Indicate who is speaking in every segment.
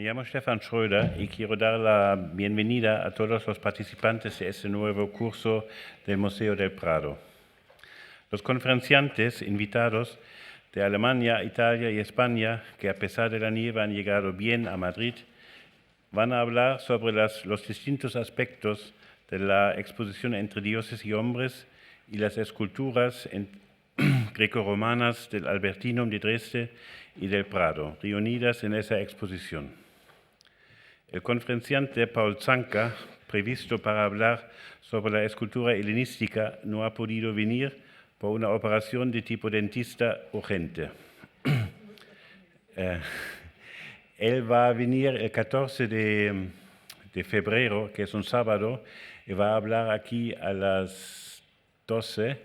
Speaker 1: Me llamo Stefan Schröder y quiero dar la bienvenida a todos los participantes de este nuevo curso del Museo del Prado. Los conferenciantes invitados de Alemania, Italia y España, que a pesar de la nieve han llegado bien a Madrid, van a hablar sobre los distintos aspectos de la exposición Entre dioses y hombres y las esculturas grecorromanas del Albertinum de Dresde y del Prado, reunidas en esa exposición. El conferenciante Paul Zanca, previsto para hablar sobre la escultura helenística, no ha podido venir por una operación de tipo dentista urgente. Él va a venir el 14 de febrero, que es un sábado, y va a hablar aquí a las 12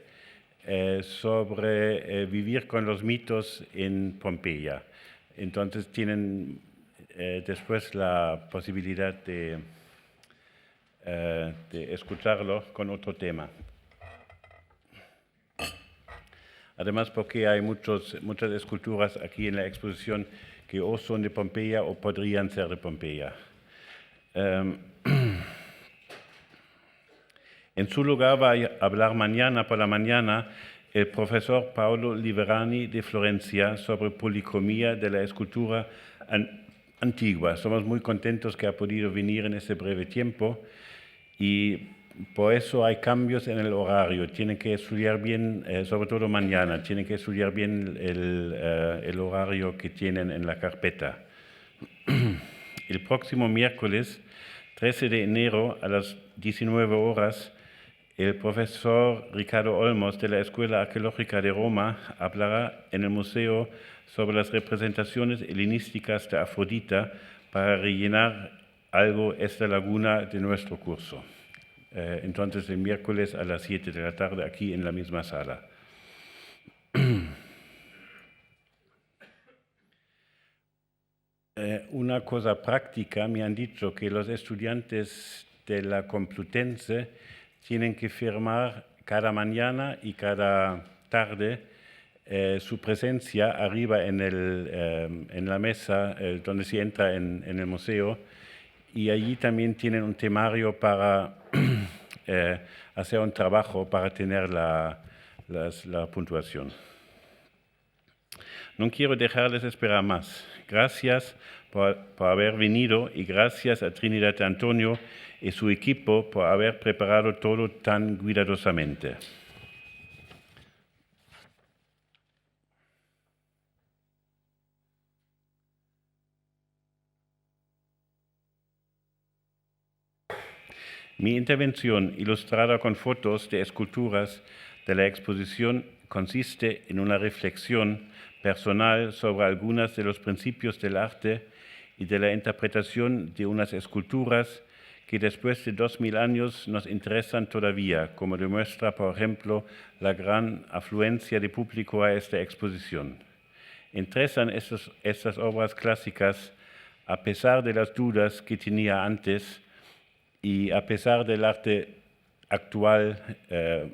Speaker 1: sobre vivir con los mitos en Pompeya. Entonces tienen después la posibilidad de escucharlo con otro tema. Además, porque hay muchas esculturas aquí en la exposición que o son de Pompeya o podrían ser de Pompeya. En su lugar va a hablar mañana por la mañana el profesor Paolo Liverani de Florencia sobre policromía de la escultura antigua. Somos muy contentos que ha podido venir en este breve tiempo y por eso hay cambios en el horario. Tienen que estudiar bien, sobre todo mañana, tienen que estudiar bien el horario que tienen en la carpeta. El próximo miércoles, 13 de enero, a las 19 horas, el profesor Ricardo Olmos de la Escuela Arqueológica de Roma hablará en el museo sobre las representaciones helenísticas de Afrodita para rellenar algo esta laguna de nuestro curso. Entonces, el miércoles a las 7 de la tarde, aquí en la misma sala. Una cosa práctica, me han dicho que los estudiantes de la Complutense tienen que firmar cada mañana y cada tarde su presencia arriba en la mesa donde se entra en el museo, y allí también tienen un temario para hacer un trabajo para tener la puntuación. No quiero dejarles esperar más. Gracias por haber venido y gracias a Trinidad Antonio y su equipo por haber preparado todo tan cuidadosamente. Mi intervención, ilustrada con fotos de esculturas de la exposición, consiste en una reflexión personal sobre algunos de los principios del arte y de la interpretación de unas esculturas que después de 2000 años nos interesan todavía, como demuestra, por ejemplo, la gran afluencia de público a esta exposición. Interesan estas obras clásicas a pesar de las dudas que tenía antes y a pesar del arte actual,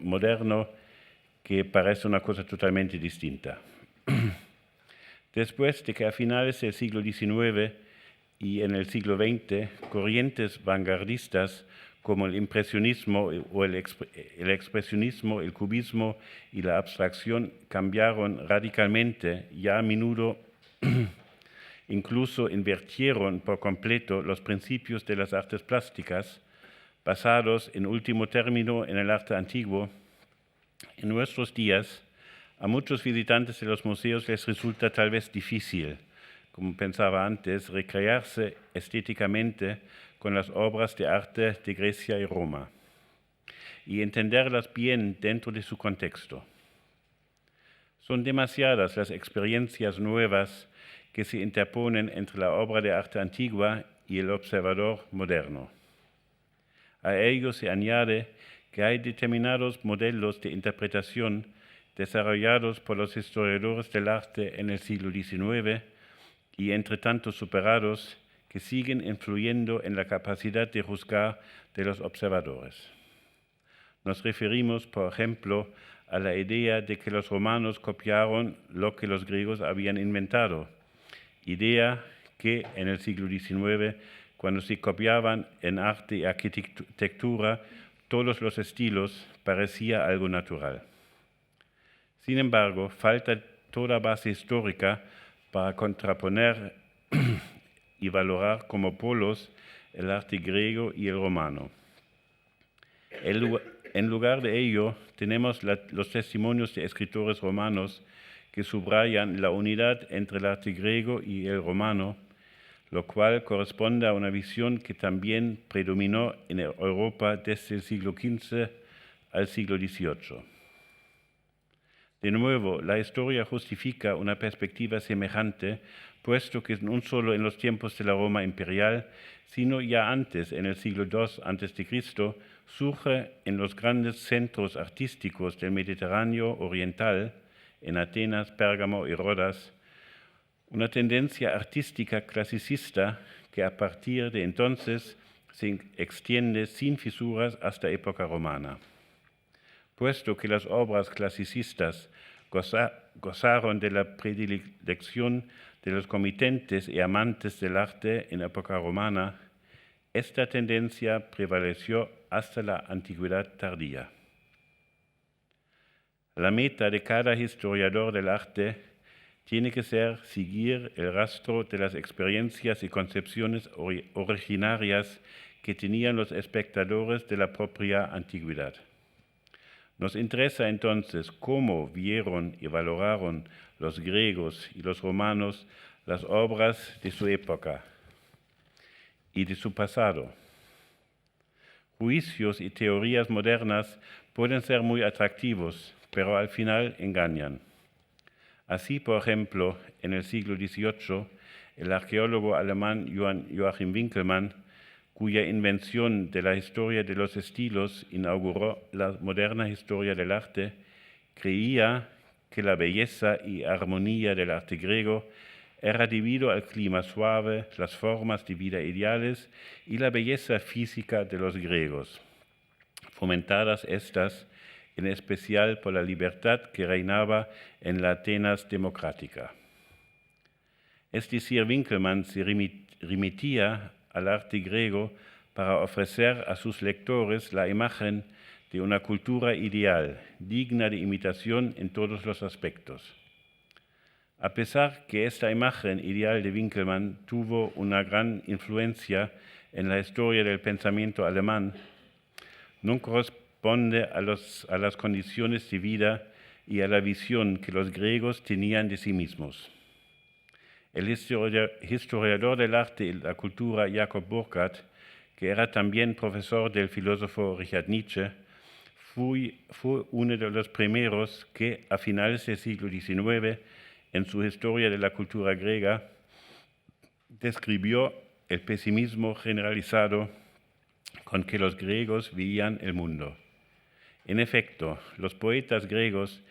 Speaker 1: moderno, que parece una cosa totalmente distinta. Después de que a finales del siglo XIX y en el siglo XX, corrientes vanguardistas como el impresionismo o el expresionismo, el cubismo y la abstracción cambiaron radicalmente, ya a menudo incluso invirtieron por completo los principios de las artes plásticas, basados en último término en el arte antiguo. En nuestros días, a muchos visitantes de los museos les resulta tal vez difícil, como pensaba antes, recrearse estéticamente con las obras de arte de Grecia y Roma y entenderlas bien dentro de su contexto. Son demasiadas las experiencias nuevas que se interponen entre la obra de arte antigua y el observador moderno. A ello se añade que hay determinados modelos de interpretación desarrollados por los historiadores del arte en el siglo XIX y entre tanto superados, que siguen influyendo en la capacidad de juzgar de los observadores. Nos referimos, por ejemplo, a la idea de que los romanos copiaron lo que los griegos habían inventado, idea que en el siglo XIX, cuando se copiaban en arte y arquitectura todos los estilos, parecía algo natural. Sin embargo, falta toda base histórica para contraponer y valorar como polos el arte griego y el romano. En lugar de ello, tenemos los testimonios de escritores romanos que subrayan la unidad entre el arte griego y el romano, lo cual corresponde a una visión que también predominó en Europa desde el siglo XV al siglo XVIII. De nuevo, la historia justifica una perspectiva semejante, puesto que no solo en los tiempos de la Roma imperial, sino ya antes, en el siglo II a.C., surge en los grandes centros artísticos del Mediterráneo oriental, en Atenas, Pérgamo y Rodas, una tendencia artística clasicista que a partir de entonces se extiende sin fisuras hasta época romana. Puesto que las obras clasicistas gozaron de la predilección de los comitentes y amantes del arte en época romana, esta tendencia prevaleció hasta la antigüedad tardía. La meta de cada historiador del arte tiene que ser seguir el rastro de las experiencias y concepciones originarias que tenían los espectadores de la propia antigüedad. Nos interesa entonces cómo vieron y valoraron los griegos y los romanos las obras de su época y de su pasado. Juicios y teorías modernas pueden ser muy atractivos, pero al final engañan. Así, por ejemplo, en el siglo XVIII, el arqueólogo alemán Joachim Winckelmann, cuya invención de la historia de los estilos inauguró la moderna historia del arte, creía que la belleza y armonía del arte griego era debido al clima suave, las formas de vida ideales y la belleza física de los griegos, fomentadas estas en especial por la libertad que reinaba en la Atenas democrática. Es decir, Winckelmann se remitía al arte griego para ofrecer a sus lectores la imagen de una cultura ideal, digna de imitación en todos los aspectos. A pesar que esta imagen ideal de Winckelmann tuvo una gran influencia en la historia del pensamiento alemán, no corresponde a las condiciones de vida y a la visión que los griegos tenían de sí mismos. El historiador del arte y la cultura Jakob Burckhardt, que era también profesor del filósofo Richard Nietzsche, fue uno de los primeros que, a finales del siglo XIX, en su historia de la cultura griega, describió el pesimismo generalizado con que los griegos veían el mundo. En efecto, los poetas griegos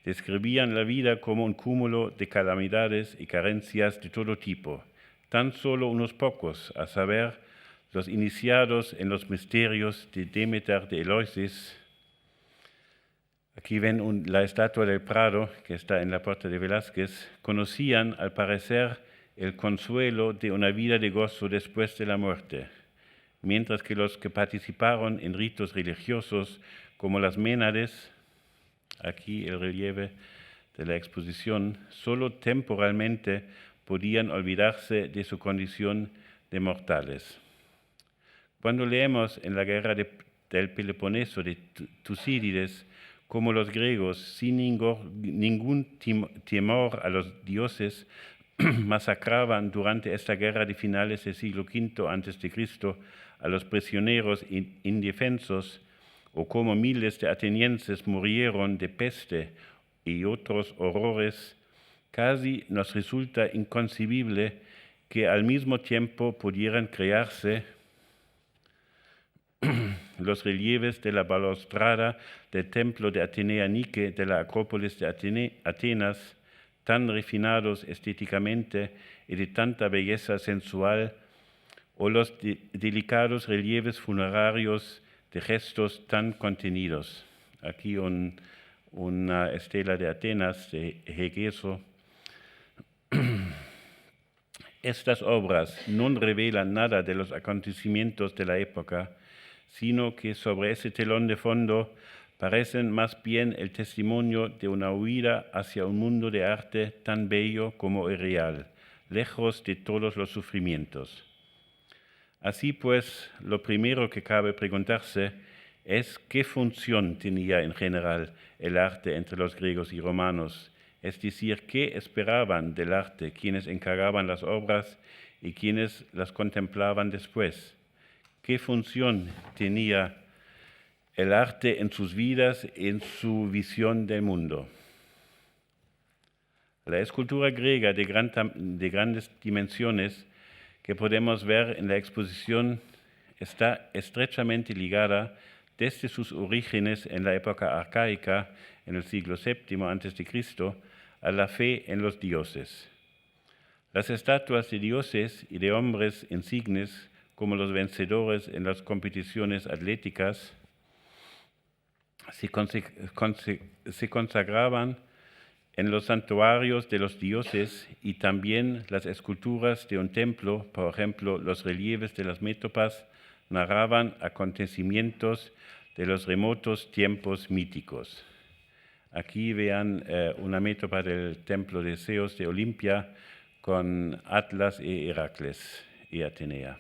Speaker 1: describían la vida como un cúmulo de calamidades y carencias de todo tipo, tan solo unos pocos, a saber, los iniciados en los misterios de Demeter de Eleusis. Aquí ven la estatua del Prado, que está en la Puerta de Velázquez, conocían, al parecer, el consuelo de una vida de gozo después de la muerte, mientras que los que participaron en ritos religiosos como las Ménades, aquí el relieve de la exposición, solo temporalmente podían olvidarse de su condición de mortales. Cuando leemos en la guerra del Peloponeso de Tucídides cómo los griegos, sin ningún temor a los dioses, masacraban durante esta guerra de finales del siglo V a.C. a los prisioneros indefensos, o cómo miles de atenienses murieron de peste y otros horrores, casi nos resulta inconcebible que al mismo tiempo pudieran crearse los relieves de la balaustrada del templo de Atenea Nike de la Acrópolis de Atenas, tan refinados estéticamente y de tanta belleza sensual, o los delicados relieves funerarios de gestos tan contenidos. Aquí una estela de Atenas, de Hegeso. Estas obras no revelan nada de los acontecimientos de la época, sino que sobre ese telón de fondo parecen más bien el testimonio de una huida hacia un mundo de arte tan bello como irreal, lejos de todos los sufrimientos. Así pues, lo primero que cabe preguntarse es qué función tenía en general el arte entre los griegos y romanos, es decir, qué esperaban del arte quienes encargaban las obras y quienes las contemplaban después. ¿Qué función tenía el arte en sus vidas, en su visión del mundo? La escultura griega de grandes dimensiones que podemos ver en la exposición está estrechamente ligada desde sus orígenes en la época arcaica, en el siglo VII a.C., a la fe en los dioses. Las estatuas de dioses y de hombres insignes, como los vencedores en las competiciones atléticas, se consagraban en los santuarios de los dioses, y también las esculturas de un templo, por ejemplo, los relieves de las métopas, narraban acontecimientos de los remotos tiempos míticos. Aquí vean una métopa del templo de Zeus de Olimpia con Atlas y Heracles y Atenea.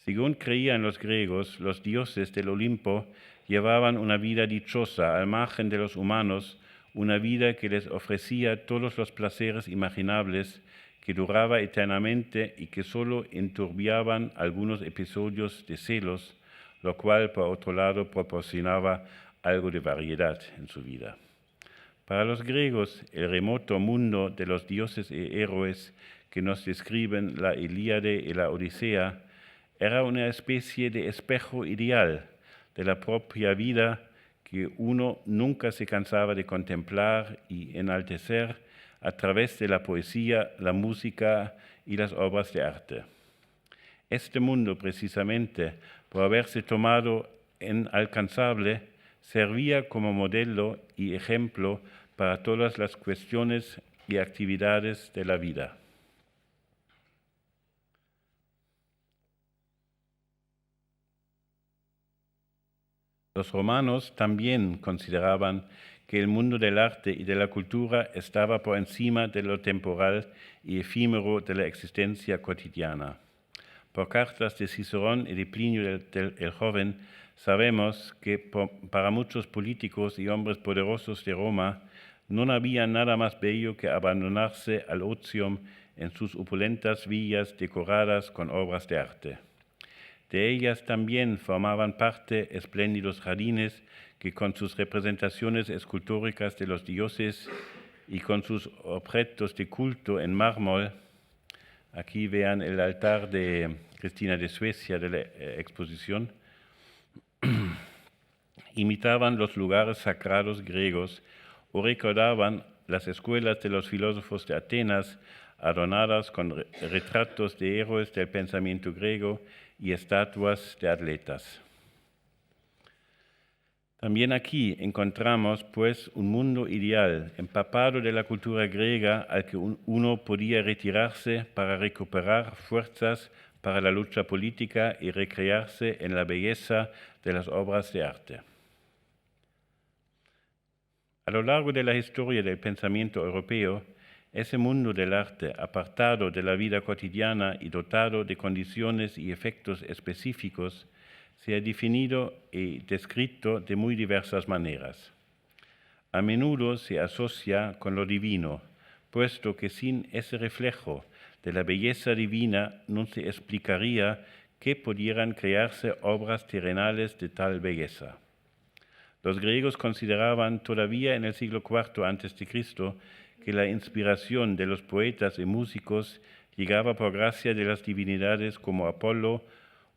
Speaker 1: Según creían los griegos, los dioses del Olimpo llevaban una vida dichosa al margen de los humanos, una vida que les ofrecía todos los placeres imaginables, que duraba eternamente y que solo enturbiaban algunos episodios de celos, lo cual, por otro lado, proporcionaba algo de variedad en su vida. Para los griegos, el remoto mundo de los dioses y héroes que nos describen la Ilíade y la Odisea era una especie de espejo ideal de la propia vida que uno nunca se cansaba de contemplar y enaltecer a través de la poesía, la música y las obras de arte. Este mundo, precisamente, por haberse tomado inalcanzable, servía como modelo y ejemplo para todas las cuestiones y actividades de la vida. Los romanos también consideraban que el mundo del arte y de la cultura estaba por encima de lo temporal y efímero de la existencia cotidiana. Por cartas de Cicerón y de Plinio el Joven, sabemos que para muchos políticos y hombres poderosos de Roma no había nada más bello que abandonarse al ocio en sus opulentas villas decoradas con obras de arte. De ellas también formaban parte espléndidos jardines que con sus representaciones escultóricas de los dioses y con sus objetos de culto en mármol, aquí vean el altar de Cristina de Suecia de la exposición, imitaban los lugares sagrados griegos o recordaban las escuelas de los filósofos de Atenas, adornadas con retratos de héroes del pensamiento griego y estatuas de atletas. También aquí encontramos, pues, un mundo ideal, empapado de la cultura griega al que uno podía retirarse para recuperar fuerzas para la lucha política y recrearse en la belleza de las obras de arte. A lo largo de la historia del pensamiento europeo, ese mundo del arte, apartado de la vida cotidiana y dotado de condiciones y efectos específicos, se ha definido y descrito de muy diversas maneras. A menudo se asocia con lo divino, puesto que sin ese reflejo de la belleza divina no se explicaría que pudieran crearse obras terrenales de tal belleza. Los griegos consideraban todavía en el siglo IV a.C. que la inspiración de los poetas y músicos llegaba por gracia de las divinidades como Apolo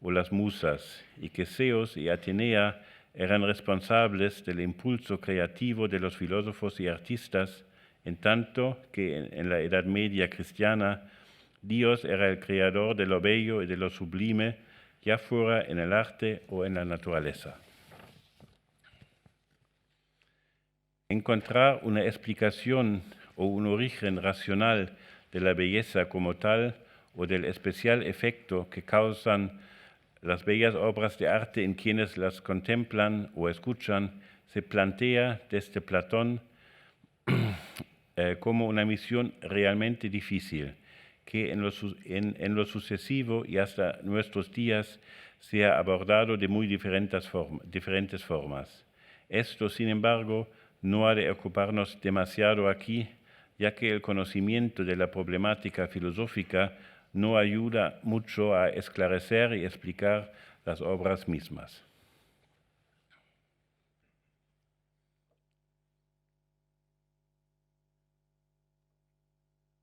Speaker 1: o las musas, y que Zeus y Atenea eran responsables del impulso creativo de los filósofos y artistas, en tanto que en la Edad Media cristiana Dios era el creador de lo bello y de lo sublime, ya fuera en el arte o en la naturaleza. Encontrar una explicación o un origen racional de la belleza como tal o del especial efecto que causan las bellas obras de arte en quienes las contemplan o escuchan, se plantea desde Platón como una misión realmente difícil, que en lo sucesivo y hasta nuestros días se ha abordado de muy diferentes formas. Esto, sin embargo, no ha de ocuparnos demasiado aquí, ya que el conocimiento de la problemática filosófica no ayuda mucho a esclarecer y explicar las obras mismas.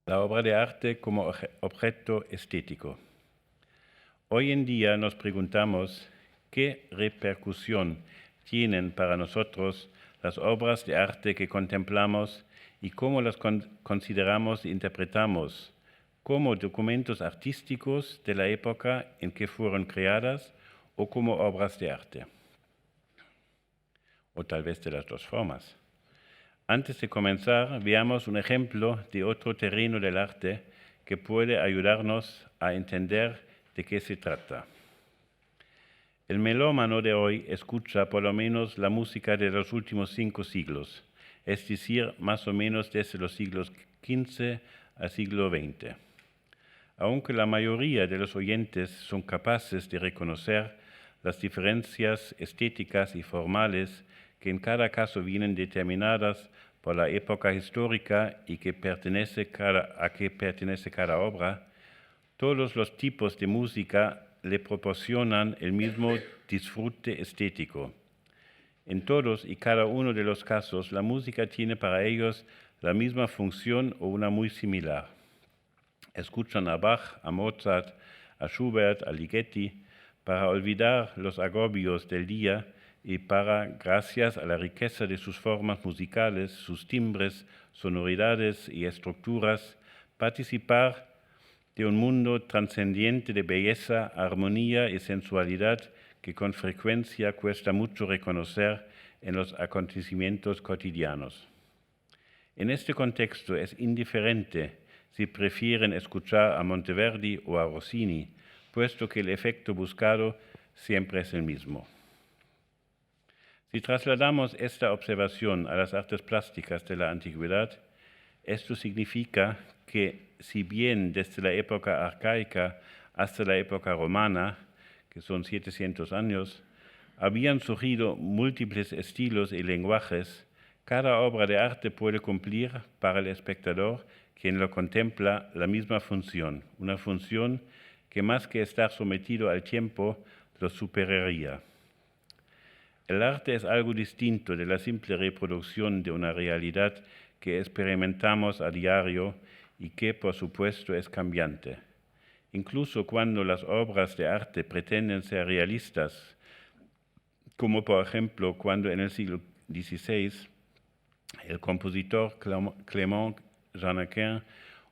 Speaker 1: La obra de arte como objeto estético. Hoy en día nos preguntamos qué repercusión tienen para nosotros las obras de arte que contemplamos y cómo las consideramos e interpretamos como documentos artísticos de la época en que fueron creadas o como obras de arte, o tal vez de las dos formas. Antes de comenzar, veamos un ejemplo de otro terreno del arte que puede ayudarnos a entender de qué se trata. El melómano de hoy escucha por lo menos la música de los últimos 5 siglos, es decir, más o menos desde los siglos XV al siglo XX. Aunque la mayoría de los oyentes son capaces de reconocer las diferencias estéticas y formales que en cada caso vienen determinadas por la época histórica y a que pertenece cada obra, todos los tipos de música le proporcionan el mismo disfrute estético. En todos y cada uno de los casos, la música tiene para ellos la misma función o una muy similar. Escuchan a Bach, a Mozart, a Schubert, a Ligeti, para olvidar los agobios del día y para, gracias a la riqueza de sus formas musicales, sus timbres, sonoridades y estructuras, participar de un mundo trascendiente de belleza, armonía y sensualidad que con frecuencia cuesta mucho reconocer en los acontecimientos cotidianos. En este contexto es indiferente si prefieren escuchar a Monteverdi o a Rossini, puesto que el efecto buscado siempre es el mismo. Si trasladamos esta observación a las artes plásticas de la antigüedad, esto significa que si bien desde la época arcaica hasta la época romana, que son 700 años, habían surgido múltiples estilos y lenguajes, cada obra de arte puede cumplir para el espectador, quien lo contempla, la misma función, una función que más que estar sometido al tiempo, lo superaría. El arte es algo distinto de la simple reproducción de una realidad que experimentamos a diario y que, por supuesto, es cambiante. Incluso cuando las obras de arte pretenden ser realistas, como por ejemplo cuando en el siglo XVI el compositor Clément Jarnaquin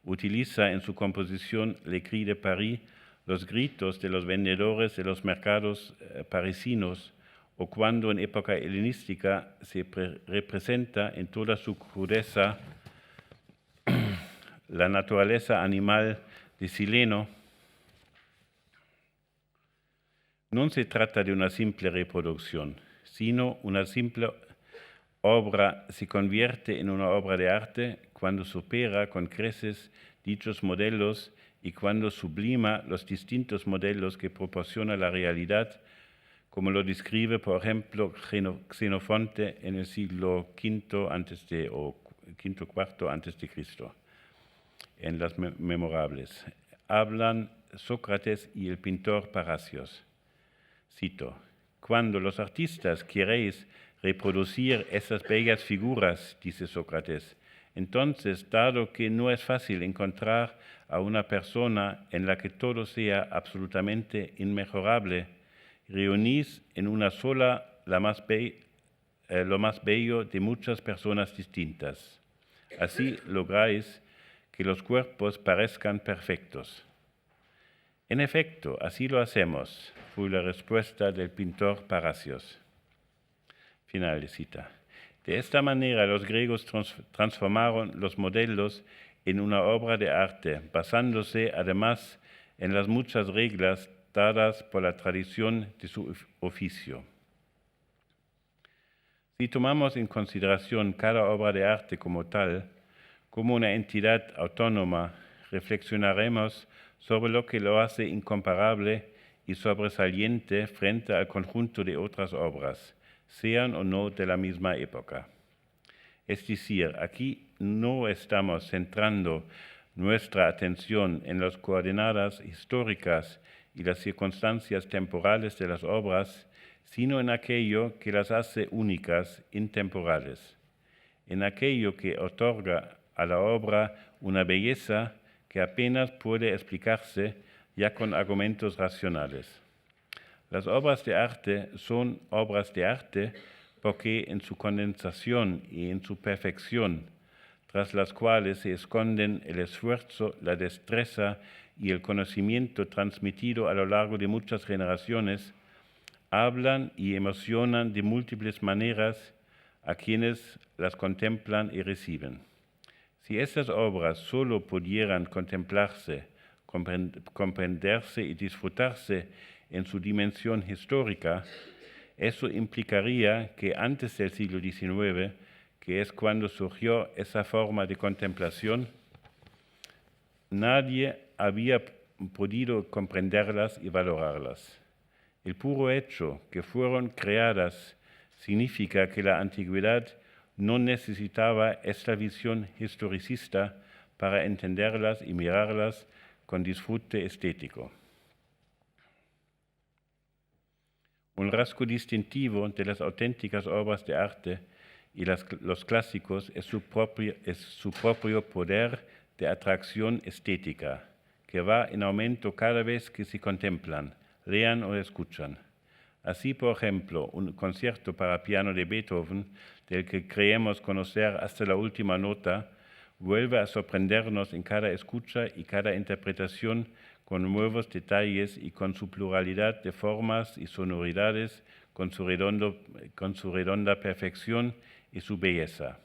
Speaker 1: utiliza en su composición Les Cris de Paris los gritos de los vendedores de los mercados parisinos, o cuando en época helenística se representa en toda su crudeza la naturaleza animal de Sileno. No se trata de una simple reproducción, sino una simple obra se convierte en una obra de arte cuando supera con creces dichos modelos y cuando sublima los distintos modelos que proporciona la realidad, como lo describe, por ejemplo, Xenofonte en el siglo V IV antes de Cristo, en las Memorables. Hablan Sócrates y el pintor Parrhasios. Cito: cuando los artistas queréis reproducir esas bellas figuras, dice Sócrates, entonces, dado que no es fácil encontrar a una persona en la que todo sea absolutamente inmejorable, reunís en una sola lo más bello de muchas personas distintas. Así lográis que los cuerpos parezcan perfectos. En efecto, así lo hacemos, fue la respuesta del pintor Parrhasios. Final de cita. De esta manera los griegos transformaron los modelos en una obra de arte, basándose además en las muchas reglas dadas por la tradición de su oficio. Si tomamos en consideración cada obra de arte como tal, como una entidad autónoma, reflexionaremos sobre lo que lo hace incomparable y sobresaliente frente al conjunto de otras obras, sean o no de la misma época. Es decir, aquí no estamos centrando nuestra atención en las coordenadas históricas y las circunstancias temporales de las obras, sino en aquello que las hace únicas, intemporales, en aquello que otorga a la obra una belleza que apenas puede explicarse ya con argumentos racionales. Las obras de arte son obras de arte porque en su condensación y en su perfección, tras las cuales se esconden el esfuerzo, la destreza y el conocimiento transmitido a lo largo de muchas generaciones, hablan y emocionan de múltiples maneras a quienes las contemplan y reciben. Si estas obras solo pudieran contemplarse, comprenderse y disfrutarse en su dimensión histórica, eso implicaría que antes del siglo XIX, que es cuando surgió esa forma de contemplación, nadie había podido comprenderlas y valorarlas. El puro hecho que fueron creadas significa que la antigüedad no necesitaba esta visión historicista para entenderlas y mirarlas con disfrute estético. Un rasgo distintivo de las auténticas obras de arte y los clásicos es su propio poder de atracción estética, que va en aumento cada vez que se contemplan, lean o escuchan. Así, por ejemplo, un concierto para piano de Beethoven, del que creemos conocer hasta la última nota, vuelve a sorprendernos en cada escucha y cada interpretación con nuevos detalles y con su pluralidad de formas y sonoridades, con su redonda perfección y su belleza.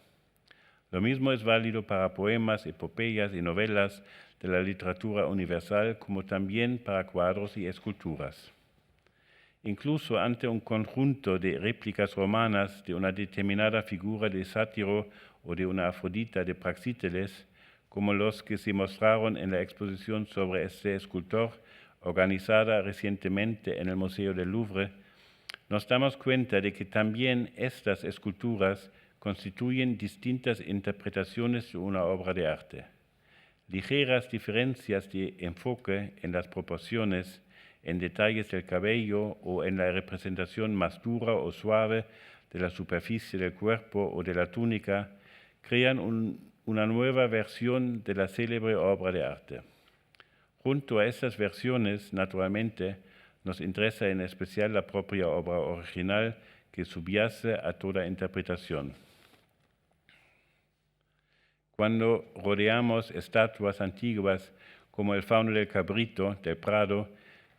Speaker 1: Lo mismo es válido para poemas, epopeyas y novelas de la literatura universal, como también para cuadros y esculturas. Incluso ante un conjunto de réplicas romanas de una determinada figura de sátiro o de una Afrodita de Praxíteles, como los que se mostraron en la exposición sobre este escultor organizada recientemente en el Museo del Louvre, nos damos cuenta de que también estas esculturas constituyen distintas interpretaciones de una obra de arte. Ligeras diferencias de enfoque en las proporciones, en detalles del cabello o en la representación más dura o suave de la superficie del cuerpo o de la túnica, crean una nueva versión de la célebre obra de arte. Junto a estas versiones, naturalmente, nos interesa en especial la propia obra original que subyace a toda interpretación. Cuando rodeamos estatuas antiguas como el Fauno del Cabrito del Prado,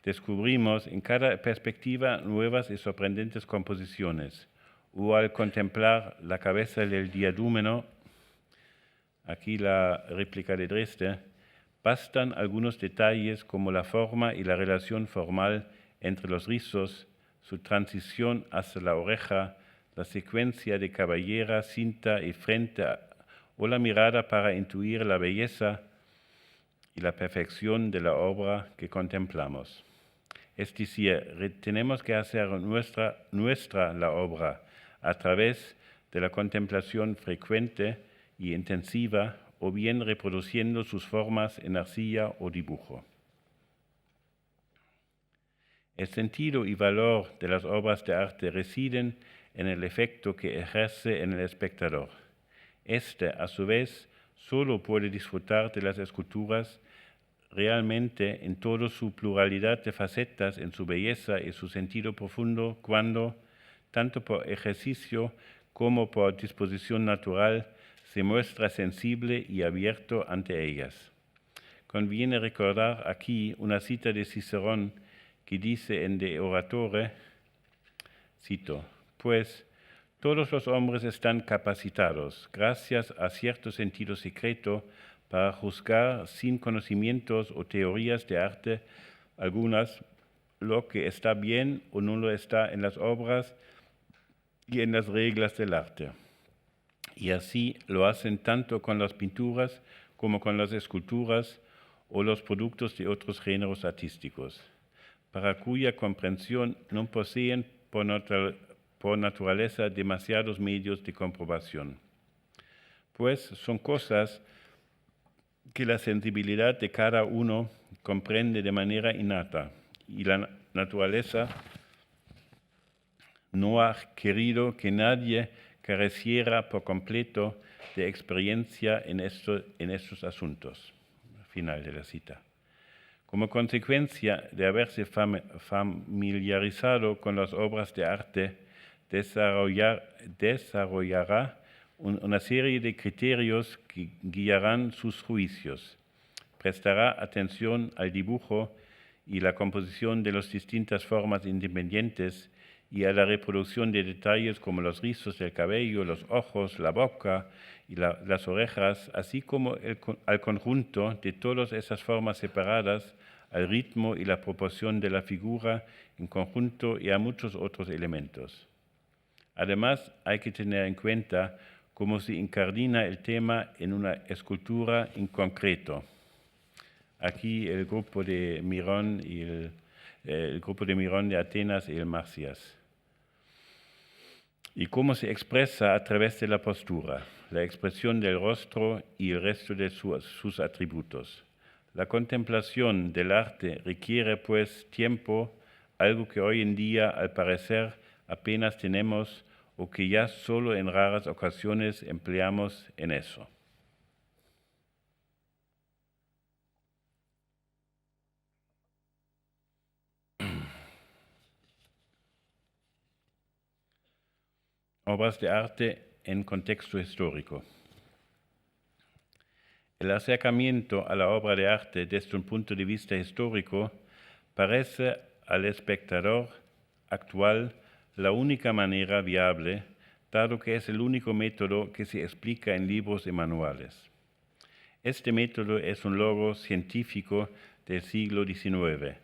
Speaker 1: descubrimos en cada perspectiva nuevas y sorprendentes composiciones, o al contemplar la cabeza del diadúmeno, aquí la réplica de Dresde, bastan algunos detalles como la forma y la relación formal entre los rizos, su transición hacia la oreja, la secuencia de cabellera, cinta y frente o la mirada para intuir la belleza y la perfección de la obra que contemplamos. Es decir, tenemos que hacer nuestra la obra a través de la contemplación frecuente y intensiva, o bien reproduciendo sus formas en arcilla o dibujo. El sentido y valor de las obras de arte residen en el efecto que ejerce en el espectador. Este, a su vez, solo puede disfrutar de las esculturas realmente en toda su pluralidad de facetas, en su belleza y su sentido profundo, cuando, tanto por ejercicio como por disposición natural, se muestra sensible y abierto ante ellas. Conviene recordar aquí una cita de Cicerón que dice en De Oratore, cito, pues todos los hombres están capacitados, gracias a cierto sentido secreto, para juzgar sin conocimientos o teorías de arte algunas lo que está bien o no lo está en las obras y en las reglas del arte. Y así lo hacen tanto con las pinturas como con las esculturas o los productos de otros géneros artísticos, para cuya comprensión no poseen por naturaleza demasiados medios de comprobación, pues son cosas que la sensibilidad de cada uno comprende de manera innata, y la naturaleza no ha querido que nadie careciera por completo de experiencia en estos asuntos. Final de la cita. Como consecuencia de haberse familiarizado con las obras de arte, desarrollará una serie de criterios que guiarán sus juicios. Prestará atención al dibujo y la composición de las distintas formas independientes y a la reproducción de detalles como los rizos del cabello, los ojos, la boca y las orejas, así como al conjunto de todas esas formas separadas, al ritmo y la proporción de la figura en conjunto y a muchos otros elementos. Además, hay que tener en cuenta cómo se incardina el tema en una escultura en concreto. Aquí el grupo de Mirón y el grupo de Mirón de Atenas y el Marcias. Y cómo se expresa a través de la postura, la expresión del rostro y el resto de sus atributos. La contemplación del arte requiere, pues, tiempo, algo que hoy en día, al parecer, apenas tenemos o que ya solo en raras ocasiones empleamos en eso. Obras de arte en contexto histórico. El acercamiento a la obra de arte desde un punto de vista histórico parece al espectador actual la única manera viable, dado que es el único método que se explica en libros y manuales. Este método es un logro científico del siglo XIX,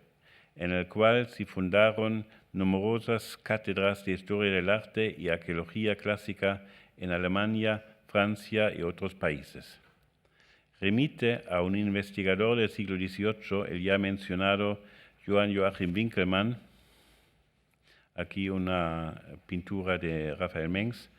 Speaker 1: en el cual se fundaron numerosas cátedras de historia del arte y arqueología clásica en Alemania, Francia y otros países. Remite a un investigador del siglo XVIII, el ya mencionado Johann Joachim Winckelmann, aquí una pintura de Rafael Mengs,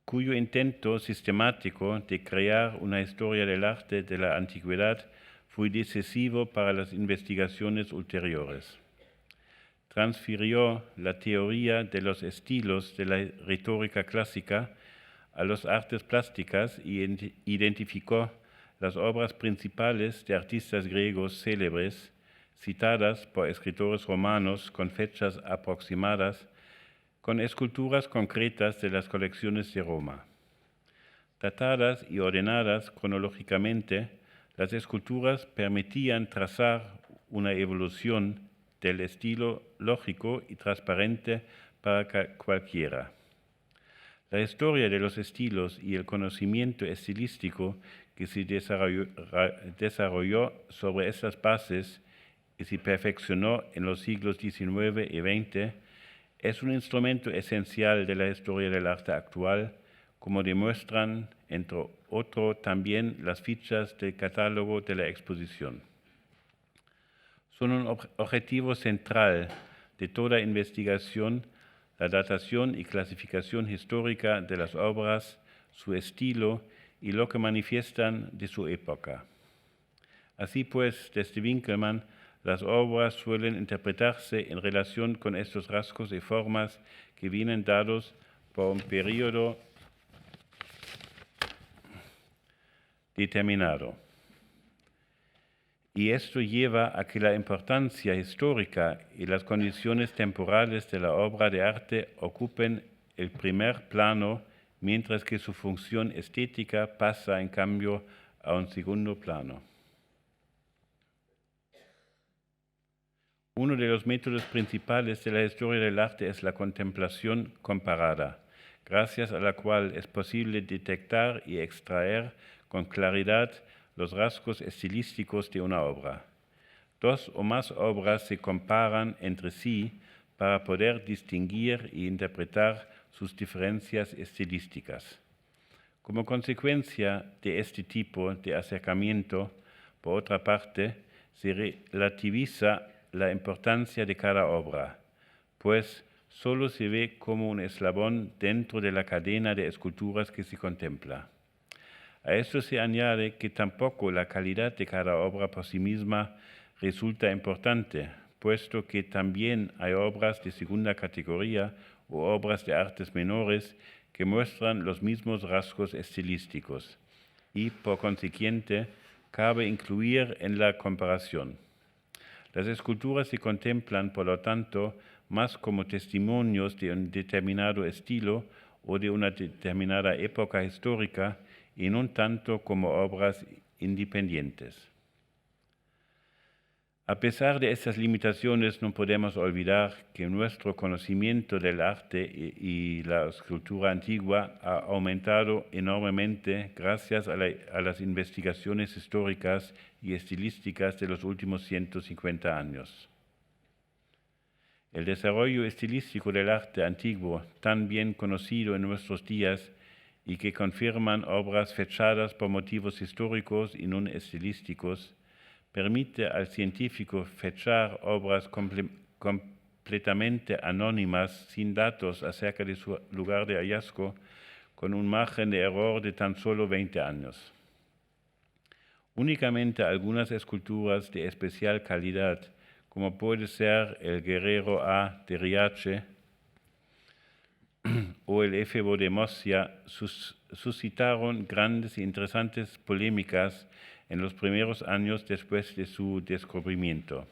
Speaker 1: cuyo intento sistemático de crear una historia del arte de la antigüedad fue decisivo para las investigaciones ulteriores. Transfirió la teoría de los estilos de la retórica clásica a las artes plásticas y identificó las obras principales de artistas griegos célebres, citadas por escritores romanos con fechas aproximadas, con esculturas concretas de las colecciones de Roma. Datadas y ordenadas cronológicamente, las esculturas permitían trazar una evolución del estilo lógico y transparente para cualquiera. La historia de los estilos y el conocimiento estilístico que se desarrolló sobre estas bases y se perfeccionó en los siglos XIX y XX es un instrumento esencial de la historia del arte actual, como demuestran, entre otros, también las fichas del catálogo de la exposición. Son un objetivo central de toda investigación la datación y clasificación histórica de las obras, su estilo y lo que manifiestan de su época. Así pues, desde Winckelmann, las obras suelen interpretarse en relación con estos rasgos y formas que vienen dados por un periodo determinado. Y esto lleva a que la importancia histórica y las condiciones temporales de la obra de arte ocupen el primer plano, mientras que su función estética pasa en cambio a un segundo plano. Uno de los métodos principales de la historia del arte es la contemplación comparada, gracias a la cual es posible detectar y extraer con claridad los rasgos estilísticos de una obra. Dos o más obras se comparan entre sí para poder distinguir e interpretar sus diferencias estilísticas. Como consecuencia de este tipo de acercamiento, por otra parte, se relativiza la importancia de cada obra, pues solo se ve como un eslabón dentro de la cadena de esculturas que se contempla. A esto se añade que tampoco la calidad de cada obra por sí misma resulta importante, puesto que también hay obras de segunda categoría u obras de artes menores que muestran los mismos rasgos estilísticos y, por consiguiente, cabe incluir en la comparación. Las esculturas se contemplan, por lo tanto, más como testimonios de un determinado estilo o de una determinada época histórica y no tanto como obras independientes. A pesar de estas limitaciones, no podemos olvidar que nuestro conocimiento del arte y la escultura antigua ha aumentado enormemente gracias a las investigaciones históricas y estilísticas de los últimos 150 años. El desarrollo estilístico del arte antiguo, tan bien conocido en nuestros días y que confirman obras fechadas por motivos históricos y no estilísticos, permite al científico fechar obras completamente anónimas, sin datos acerca de su lugar de hallazgo, con un margen de error de tan solo 20 años. Únicamente algunas esculturas de especial calidad, como puede ser el Guerrero A de Riace o el Éfebo de Mossia, suscitaron grandes e interesantes polémicas en los primeros años después de su descubrimiento.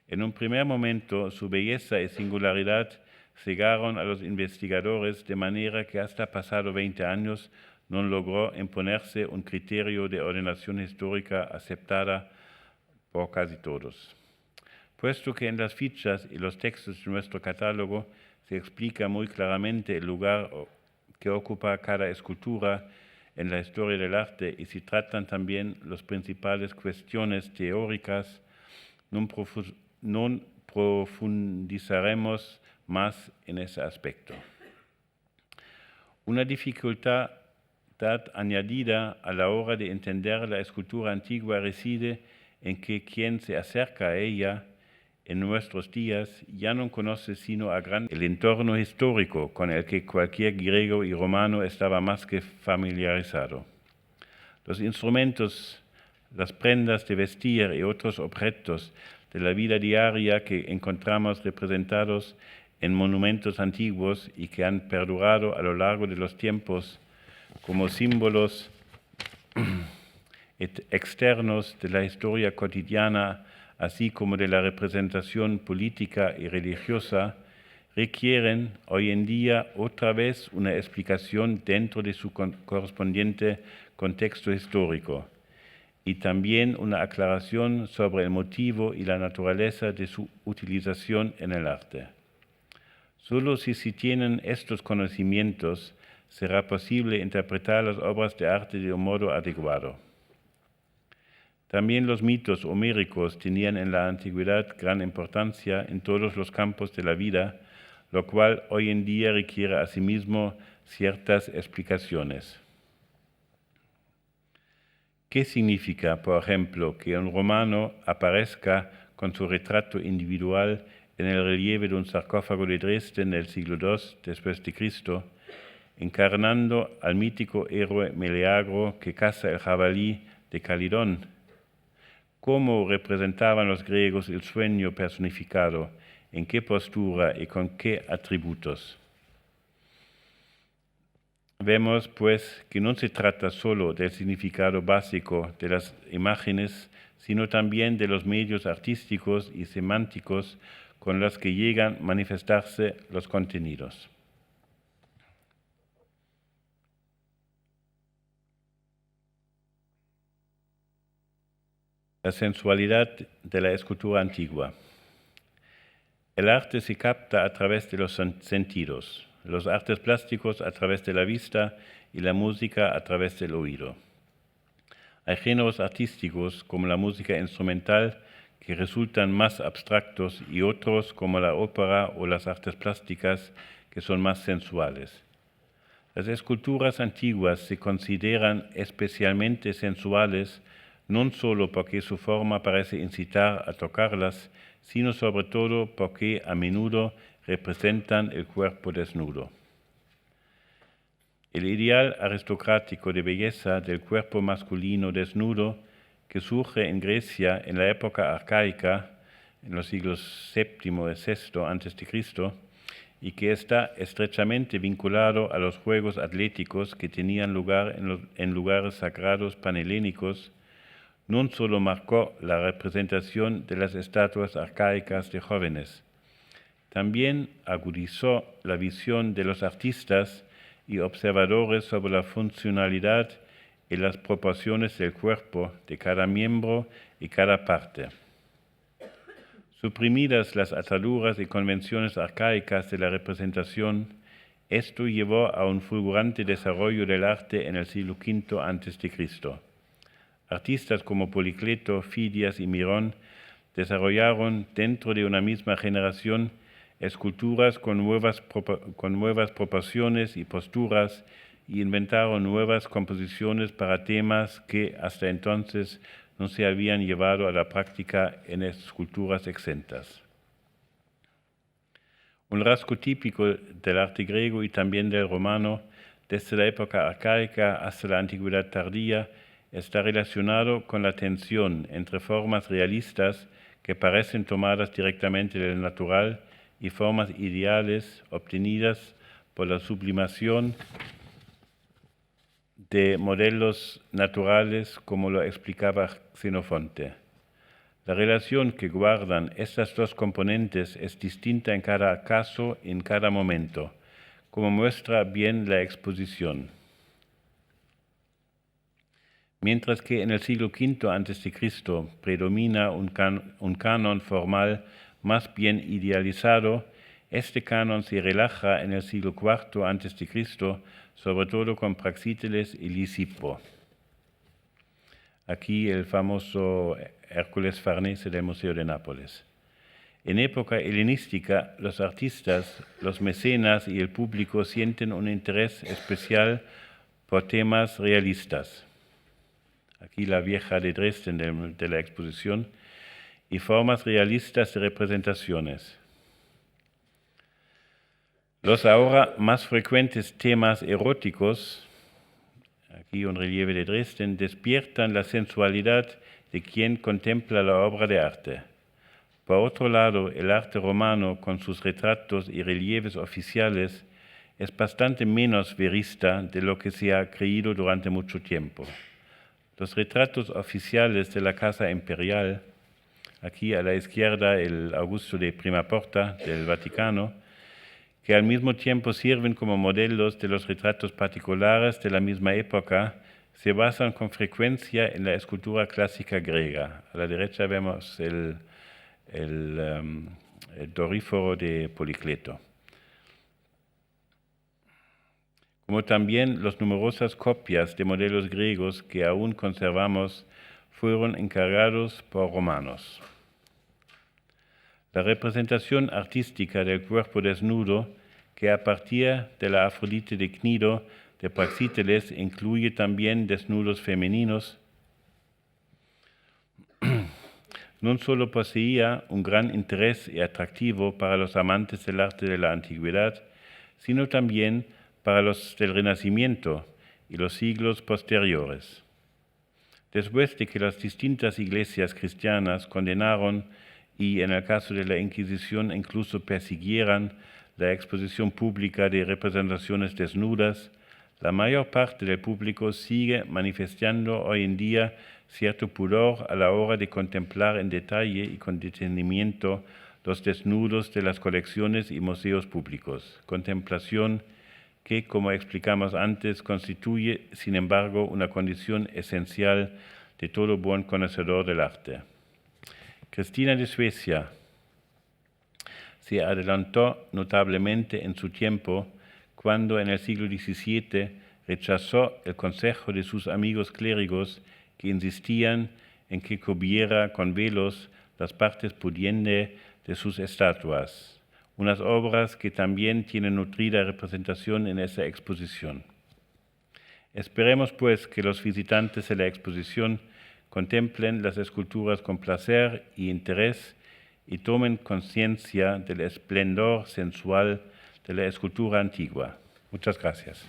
Speaker 1: En un primer momento, su belleza y singularidad cegaron a los investigadores de manera que hasta pasado 20 años no logró imponerse un criterio de ordenación histórica aceptada por casi todos. Puesto que en las fichas y los textos de nuestro catálogo se explica muy claramente el lugar que ocupa cada escultura en la historia del arte y se tratan también las principales cuestiones teóricas, no profundizaremos más en ese aspecto. Una dificultad añadida a la hora de entender la escultura antigua reside en que quien se acerca a ella en nuestros días ya no conoce sino el entorno histórico con el que cualquier griego y romano estaba más que familiarizado. Los instrumentos, las prendas de vestir y otros objetos de la vida diaria que encontramos representados en monumentos antiguos y que han perdurado a lo largo de los tiempos como símbolos externos de la historia cotidiana, así como de la representación política y religiosa, requieren hoy en día otra vez una explicación dentro de su correspondiente contexto histórico y también una aclaración sobre el motivo y la naturaleza de su utilización en el arte. Solo si se tienen estos conocimientos será posible interpretar las obras de arte de un modo adecuado. También los mitos homéricos tenían en la antigüedad gran importancia en todos los campos de la vida, lo cual hoy en día requiere asimismo ciertas explicaciones. ¿Qué significa, por ejemplo, que un romano aparezca con su retrato individual en el relieve de un sarcófago de Dresden del siglo II después de Cristo, encarnando al mítico héroe Meleagro que caza el jabalí de Calidón? ¿Cómo representaban los griegos el sueño personificado? ¿En qué postura y con qué atributos? Vemos, pues, que no se trata solo del significado básico de las imágenes, sino también de los medios artísticos y semánticos con los que llegan a manifestarse los contenidos. La sensualidad de la escultura antigua. El arte se capta a través de los sentidos, los artes plásticos a través de la vista y la música a través del oído. Hay géneros artísticos como la música instrumental que resultan más abstractos y otros como la ópera o las artes plásticas que son más sensuales. Las esculturas antiguas se consideran especialmente sensuales no solo porque su forma parece incitar a tocarlas, sino sobre todo porque a menudo representan el cuerpo desnudo. El ideal aristocrático de belleza del cuerpo masculino desnudo que surge en Grecia en la época arcaica, en los siglos VII y VI a.C., y que está estrechamente vinculado a los juegos atléticos que tenían lugar en lugares sagrados panhelénicos, no solo marcó la representación de las estatuas arcaicas de jóvenes, también agudizó la visión de los artistas y observadores sobre la funcionalidad y las proporciones del cuerpo de cada miembro y cada parte. Suprimidas las ataduras y convenciones arcaicas de la representación, esto llevó a un fulgurante desarrollo del arte en el siglo V a.C. Artistas como Policleto, Fidias y Mirón desarrollaron dentro de una misma generación esculturas con nuevas proporciones y posturas y inventaron nuevas composiciones para temas que hasta entonces no se habían llevado a la práctica en esculturas exentas. Un rasgo típico del arte griego y también del romano, desde la época arcaica hasta la antigüedad tardía, está relacionado con la tensión entre formas realistas que parecen tomadas directamente del natural y formas ideales obtenidas por la sublimación de modelos naturales, como lo explicaba Xenofonte. La relación que guardan estas dos componentes es distinta en cada caso y en cada momento, como muestra bien la exposición. Mientras que en el siglo V a.C. predomina un canon formal más bien idealizado, este canon se relaja en el siglo IV a.C., sobre todo con Praxíteles y Lisipo. Aquí el famoso Hércules Farnese del Museo de Nápoles. En época helenística, los artistas, los mecenas y el público sienten un interés especial por temas realistas. Aquí la vieja de Dresden de la exposición, y formas realistas de representaciones. Los ahora más frecuentes temas eróticos, aquí un relieve de Dresden, despiertan la sensualidad de quien contempla la obra de arte. Por otro lado, el arte romano, con sus retratos y relieves oficiales, es bastante menos verista de lo que se ha creído durante mucho tiempo. Los retratos oficiales de la Casa Imperial, aquí a la izquierda el Augusto de Prima Porta del Vaticano, que al mismo tiempo sirven como modelos de los retratos particulares de la misma época, se basan con frecuencia en la escultura clásica griega. A la derecha vemos el Doríforo de Policleto. Como también las numerosas copias de modelos griegos que aún conservamos fueron encargados por romanos. La representación artística del cuerpo desnudo, que a partir de la Afrodite de Cnido de Praxíteles incluye también desnudos femeninos, no solo poseía un gran interés y atractivo para los amantes del arte de la antigüedad, sino también para los del Renacimiento y los siglos posteriores. Después de que las distintas iglesias cristianas condenaron y, en el caso de la Inquisición, incluso persiguieran la exposición pública de representaciones desnudas, la mayor parte del público sigue manifestando hoy en día cierto pudor a la hora de contemplar en detalle y con detenimiento los desnudos de las colecciones y museos públicos, contemplación que, como explicamos antes, constituye, sin embargo, una condición esencial de todo buen conocedor del arte. Cristina de Suecia se adelantó notablemente en su tiempo cuando en el siglo XVII rechazó el consejo de sus amigos clérigos que insistían en que cubriera con velos las partes pudientes de sus estatuas, unas obras que también tienen nutrida representación en esa exposición. Esperemos, pues, que los visitantes de la exposición contemplen las esculturas con placer y interés y tomen conciencia del esplendor sensual de la escultura antigua. Muchas gracias.